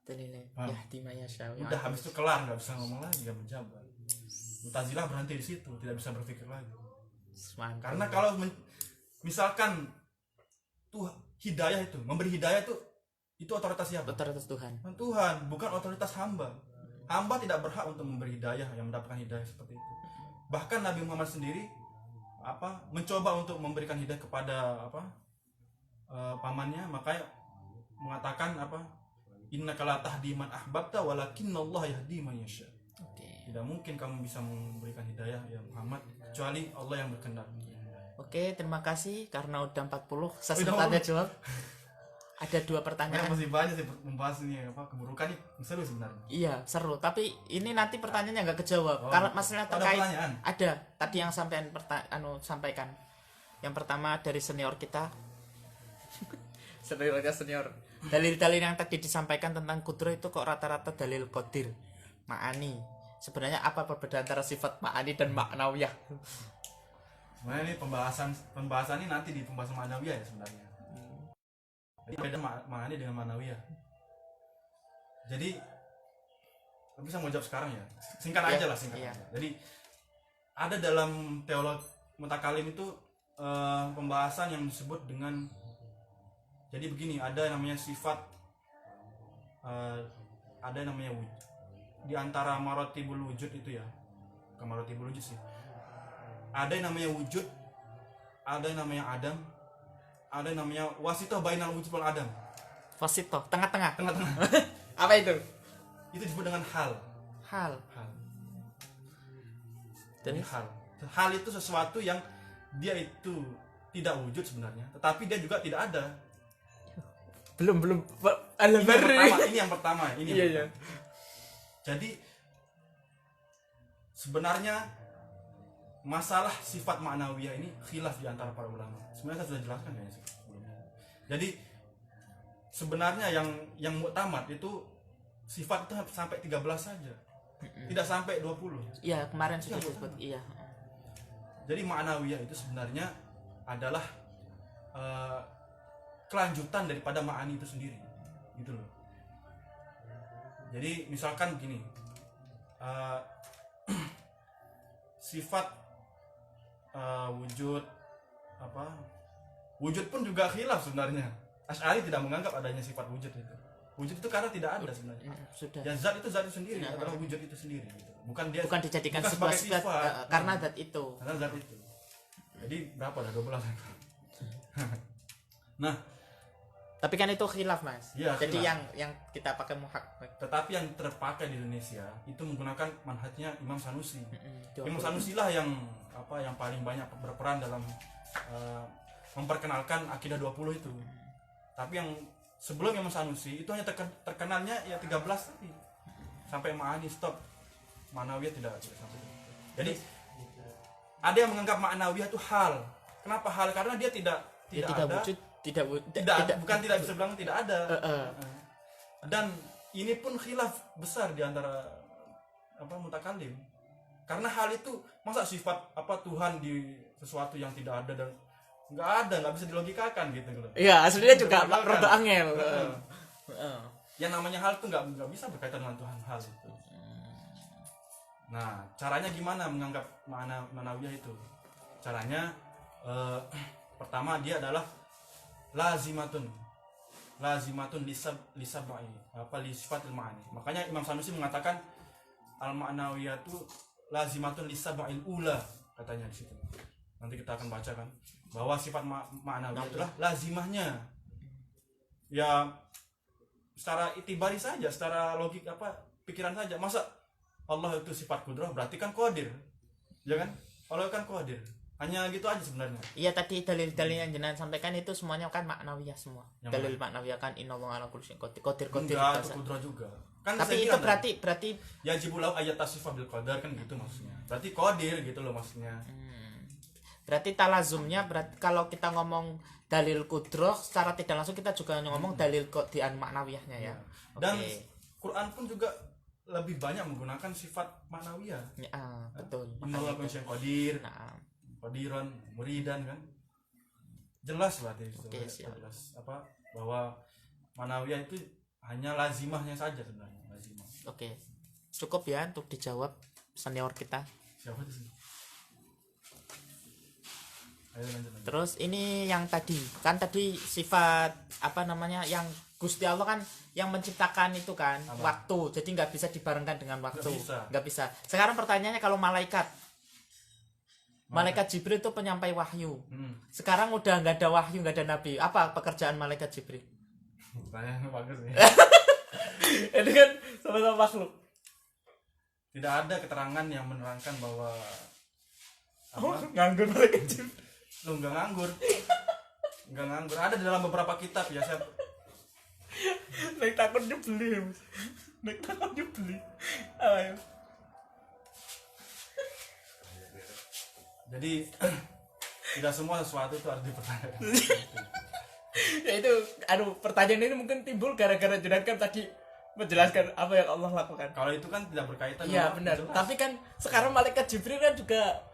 Tenile ya timayasya. Udah habis itu kelar, nggak bisa ngomong lagi, nggak menjabat. Mu'tazilah berhenti di situ, tidak bisa berpikir lagi. Karena kalau misalkan tuh hidayah itu, memberi hidayah itu Itu otoritas siapa? Otoritas Tuhan. Tuhan, bukan otoritas hamba. Hamba tidak berhak untuk memberi hidayah, yang mendapatkan hidayah seperti itu. Bahkan Nabi Muhammad sendiri mencoba untuk memberikan hidayah kepada pamannya, makanya mengatakan innaka la tahdi man ahbabta walakinnallaha yahdi man yasha. Tidak mungkin kamu bisa memberikan hidayah ya Muhammad kecuali Allah yang berkehendak. Oke, terima kasih karena udah 40 saya sempat tanya jawab. Ada 2 pertanyaan. Masih banyak sih membahas ini keburukan ini seru sebenarnya. Iya, seru. Tapi ini nanti pertanyaannya nggak kejawab. Karena masalah terkait ada tadi yang sampaikan sampaikan. Yang pertama dari senior kita. senior. Dalil-dalil yang tadi disampaikan tentang kudro itu kok rata-rata dalil qadir, ma'ani. Sebenarnya apa perbedaan antara sifat ma'ani dan ma'nawiyah? Sebenarnya ini pembahasan ini nanti di pembahasan ma'nawiyah ya sebenarnya. Jadi beda ma'ani dengan ma'nawiyah. Jadi bisa mau jawab sekarang ya. Singkat aja lah singkat. Jadi ada dalam teologi mutakalim itu pembahasan yang disebut dengan, jadi begini, ada namanya sifat, ada namanya wujud. Di antara marotibul wujud itu ya, bukan marotibul wujud sih. Ada yang namanya wujud, ada yang namanya adam, ada yang namanya wasitoh bainal wujud wal adam. Wasitoh, tengah-tengah. Apa itu? Itu disebut dengan hal. Jadi hal itu sesuatu yang dia itu tidak wujud sebenarnya, tetapi dia juga tidak ada. Belum ini yang pertama. Iya. Jadi sebenarnya masalah sifat ma'nawiyah ini khilaf di antara para ulama. Sebenarnya saya sudah jelaskan kayaknya sebelumnya. Jadi sebenarnya yang muktamad itu sifat itu sampai 13 saja. Tidak sampai 20. Iya, kemarin sudah disebut. Iya. Jadi ma'nawiyah itu sebenarnya adalah kelanjutan daripada ma'ani itu sendiri. Gitu loh. Jadi misalkan begini, sifat wujud wujud pun juga khilaf sebenarnya. Asy'ari tidak menganggap adanya sifat wujud itu. Wujud itu karena tidak ada sebenarnya. Sudah. Ya zat itu sendiri, adalah wujud itu sendiri. Gitu. Bukan dijadikan sebuah sifat karena zat itu. Karena zat itu. Jadi berapa dah 12? Nah, tapi kan itu khilaf, Mas. Ya, jadi khilaf. yang kita pakai muhak. Tetapi yang terpakai di Indonesia itu menggunakan manhajnya Imam Sanusi. Imam Sanusi lah yang paling banyak berperan dalam memperkenalkan akidah 20 itu. Tapi yang sebelum Imam Sanusi itu hanya terkenalnya ya 13 tadi. Sampai ma'ani stop. Ma'nawiyah tidak sampai. Jadi ada yang menganggap ma'nawiyah itu hal. Kenapa hal? Karena dia tidak ada wujud, bukan tidak bisa bilang tidak ada. Dan ini pun khilaf besar di antara mutakallim. Karena hal itu masa sifat Tuhan di sesuatu yang tidak ada dan nggak bisa dilogikakan gitu loh. Iya, aslinya juga rada angel. Yang namanya hal itu nggak bisa berkaitan dengan Tuhan hal itu. Nah, caranya gimana menganggap ma'nawiyah itu? Caranya pertama dia adalah lazimatun lisab'i li sifatil ma'ani. Makanya Imam Sanusi mengatakan al ma'nawiyatu lazimatun lisab'il ula, katanya di situ. Nanti kita akan baca kan bahwa sifat ma'nawiyah itulah lazimahnya. Ya secara itibari saja, secara logik pikiran saja. Masa Allah itu sifat kudrah berarti kan qadir. Ya kan? Allah kan qadir. Hanya gitu aja sebenarnya. Iya, tadi dalil-dalil yang jenengan sampaikan itu semuanya kan maknawiyah semua. Yang dalil maknawiyah kan innallaha ala kulli syai'in qadir. Enggak, itu kudrah juga. Kan tapi itu berarti yajibul lahu ayat tasifah bil qadar kan gitu maksudnya. Berarti qadir gitu loh maksudnya. Berarti talazumnya kalau kita ngomong dalil kudrah secara tidak langsung kita juga ngomong dalil qadian maknawiyahnya ya. Dan Quran pun juga lebih banyak menggunakan sifat maknawiyah. Ya, betul. Innallaha ala kulli syai'in qadir. Qadiran, muridan kan. Jelas berarti itu. Jelas bahwa maknawiyah itu hanya lazimahnya saja sebenarnya, lazimah. Oke. Cukup ya untuk dijawab senior kita. Siapa itu? Ayo lanjut. Terus ini yang tadi sifat yang Gusti Allah kan yang menciptakan itu kan Apa? waktu, jadi nggak bisa dibarengkan dengan waktu. Nggak bisa. Sekarang pertanyaannya, kalau malaikat Jibril itu penyampai wahyu. Sekarang udah nggak ada wahyu, nggak ada nabi. Apa pekerjaan malaikat Jibril? Pertanyaan bagus nih. Itu kan sama-sama makhluk. Tidak ada keterangan yang menerangkan bahwa Nganggur malaikat Jibril. lu nggak nganggur. Nggak nganggur. Ada di dalam beberapa kitab ya. Saya Nek takut nyebeli. Ayo. jadi tidak semua sesuatu itu harus dipertanyakan. Ya itu, pertanyaan ini mungkin timbul gara-gara Junaid kan tadi menjelaskan apa yang Allah lakukan. Kalau itu kan tidak berkaitan. Iya dengan benar. jelas. Tapi kan sekarang malaikat Jibril kan juga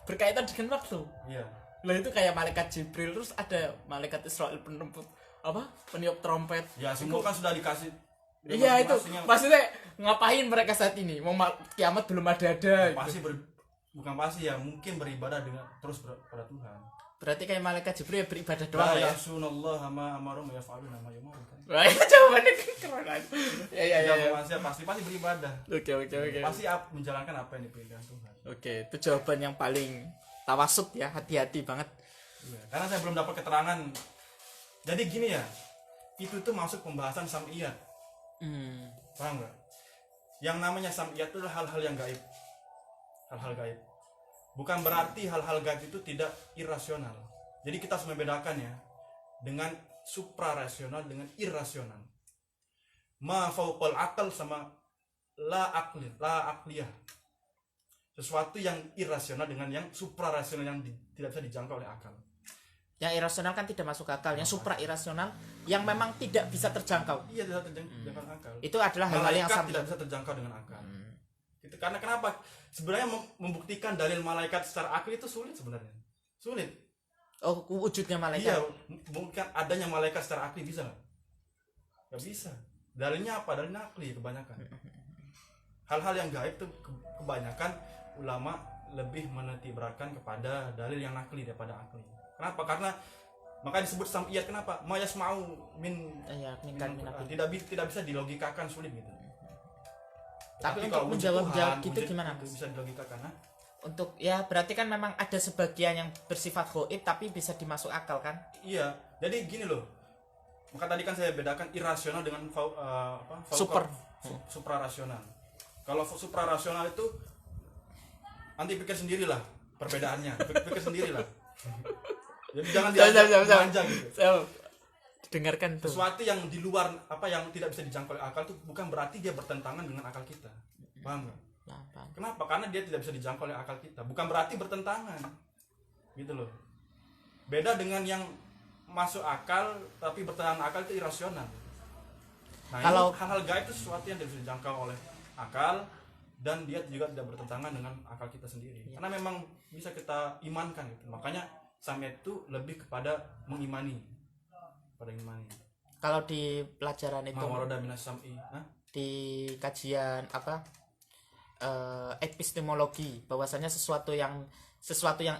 berkaitan dengan waktu. Iya. Lah itu kayak malaikat Jibril, terus ada malaikat Israel peniup trompet. Ya semua kan sudah dikasih. Iya itu. Masing-masing yang- Maksudnya ngapain mereka saat ini? Mau kiamat belum ada. pasti bukan pasti ya, mungkin beribadah dengan terus pada Tuhan. Berarti kayak malaikat Jibril beribadah doang La ya. ya'sunallah ma amarum wa yaf'aluna ma yu'marun kan. Wah, jawabannya keren aja. Ya. Tidak manusia pasti beribadah. Oke. Pasti menjalankan apa yang dipinginkan Tuhan. Oke, itu jawaban yang paling tawasud ya, hati-hati banget. Iya, karena saya belum dapat keterangan. Jadi gini ya, itu tuh masuk pembahasan sam'iyat. Paham nggak? Yang namanya sam'iyat itu adalah hal-hal yang gaib. Hal-hal gaib. Bukan berarti hal-hal gaib itu tidak irasional. Jadi kita harus membedakan ya dengan suprarasional dengan irasional. Ma fauqal akal sama la akliyah. Sesuatu yang irasional dengan yang suprarasional yang tidak bisa dijangkau oleh akal. Yang irasional kan tidak masuk akal, yang supra irasional yang memang tidak bisa terjangkau. Iya, tidak terjangkau akal. Itu adalah hal-hal yang Malaikat sama. tidak bisa terjangkau dengan akal. Itu karena kenapa? Sebenarnya membuktikan dalil malaikat secara akal itu sulit sebenarnya. Sulit. Oh, wujudnya Iya, malaikat. mungkin adanya malaikat secara akli bisa nggak? Nggak bisa. Dalilnya apa? Dalilnya akli kebanyakan. Hal-hal yang gaib itu kebanyakan ulama lebih menitiberatkan kepada dalil yang akli daripada akli. Kenapa? Karena makanya disebut sam'iyat. Kenapa? Ma yasma'u min Iya, tidak bisa dilogikakan, sulit gitu. Tapi kalau untuk wujud menjawab Tuhan, gitu wujud gimana, itu Mas? bisa dilogikakan, ha? Untuk ya berarti kan memang ada sebagian yang bersifat gaib tapi bisa dimasuk akal kan? Iya, jadi gini loh. Maka tadi kan saya bedakan irasional dengan suprarasional. Kalau suprarasional itu nanti pikir sendirilah perbedaannya, pikir sendirilah. Jadi jangan diajak gitu. So, dengarkan tuh. Sesuatu yang di luar yang tidak bisa dijangkau oleh akal itu bukan berarti dia bertentangan dengan akal kita. Paham nggak? Paham. Kenapa? Karena dia tidak bisa dijangkau oleh akal kita. Bukan berarti bertentangan. Gitu loh. Beda dengan yang masuk akal tapi bertentangan akal itu irasional. Nah, Kalau hal-hal gaib itu sesuatu yang tidak bisa dijangkau oleh akal dan dia juga tidak bertentangan dengan akal kita sendiri. Karena memang bisa kita imankan gitu. Makanya sam'iyat itu lebih kepada mengimani. Pada imani. Kalau di pelajaran itu Mawarada minas sam'i. di kajian epistemologi, bahwasanya sesuatu yang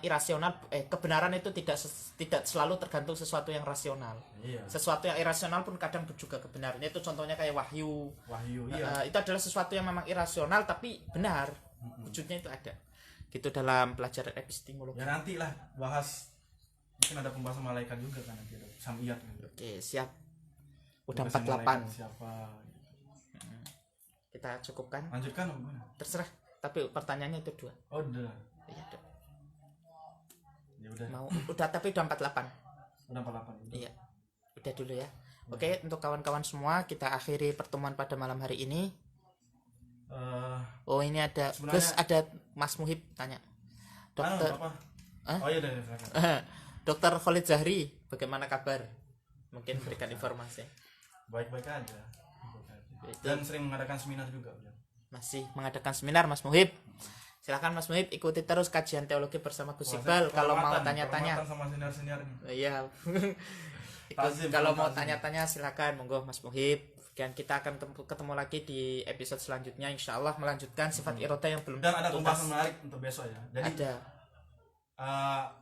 irasional, kebenaran itu tidak selalu tergantung sesuatu yang rasional. Iya. Sesuatu yang irasional pun kadang juga kebenarannya. Itu contohnya kayak wahyu. Iya. Itu adalah sesuatu yang memang irasional tapi benar. Wujudnya itu ada. Gitu dalam pelajaran epistemologi. Ya nantilah bahas, mungkin ada pembahasan malaikat juga kan nanti ada sam'iyat gitu. Oke, siap. Udah Pembahasan 48. malaikat siapa? Kita cukupkan. Lanjutkan apa gimana? Terserah. Tapi pertanyaannya itu 2. Oh, udah. Iya, Dok. Ya udah. Tapi udah 48. Udah 48. Udah. Iya. Udah dulu ya. Oke, untuk kawan-kawan semua, kita akhiri pertemuan pada malam hari ini. Oh, ini ada sebenarnya- Gus, ada Mas Muhib tanya. Dokter apa? Hah? Oh iya deh, silakan. Dokter Khalid Zahri, bagaimana kabar? Mungkin berikan informasi. Baik-baik aja. Itu Dan sering mengadakan seminar juga, ya. masih mengadakan seminar Mas Muhib. Silakan Mas Muhib ikuti terus kajian teologi bersama Gus Iqbal kalau mau tanya-tanya. Sama senior-senior ini. Iya. Tazim, Kalau mau tazim. tanya-tanya silakan monggo Mas Muhib. Dan kita akan ketemu lagi di episode selanjutnya, insya Allah melanjutkan sifat iroda yang belum Dan ada tuntas. pembahasan menarik untuk besok ya. Jadi Ada.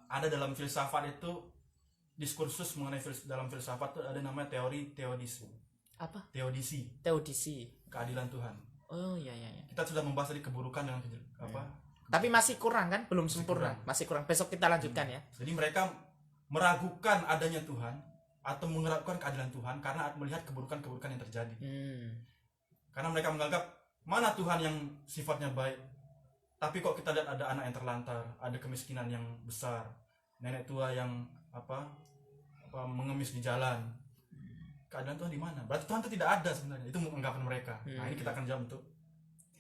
ada dalam filsafat itu diskursus mengenai dalam filsafat itu ada namanya teori teodisme. Apa? Teodisi, Teodisi. keadilan Tuhan. Oh iya iya iya. Kita sudah membahas tadi keburukan dengan Tapi masih kurang kan? Belum sempurna. Masih kurang. Besok kita lanjutkan ya. Jadi mereka meragukan adanya Tuhan atau meragukan keadilan Tuhan karena melihat keburukan-keburukan yang terjadi. Karena mereka menganggap mana Tuhan yang sifatnya baik, tapi kok kita lihat ada anak yang terlantar, ada kemiskinan yang besar, nenek tua yang mengemis di jalan. Keadilan Tuhan di mana? Berarti Tuhan itu tidak ada sebenarnya. Itu anggapan mereka. Nah ini kita akan jawab untuk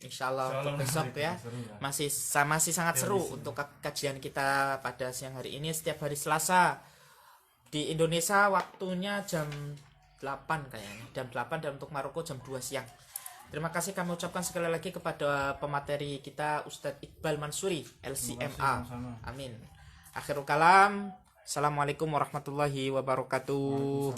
Insya Allah untuk besok ya. Masih sangat seru untuk kajian kita pada siang hari ini setiap hari Selasa di Indonesia waktunya jam 8 kayaknya, jam 8, dan untuk Maroko jam 2 siang. Terima kasih kami ucapkan sekali lagi kepada pemateri kita Ustadz Iqbal Mansuri LCMA. Amin. Akhirul kalam. Assalamualaikum warahmatullahi wabarakatuh.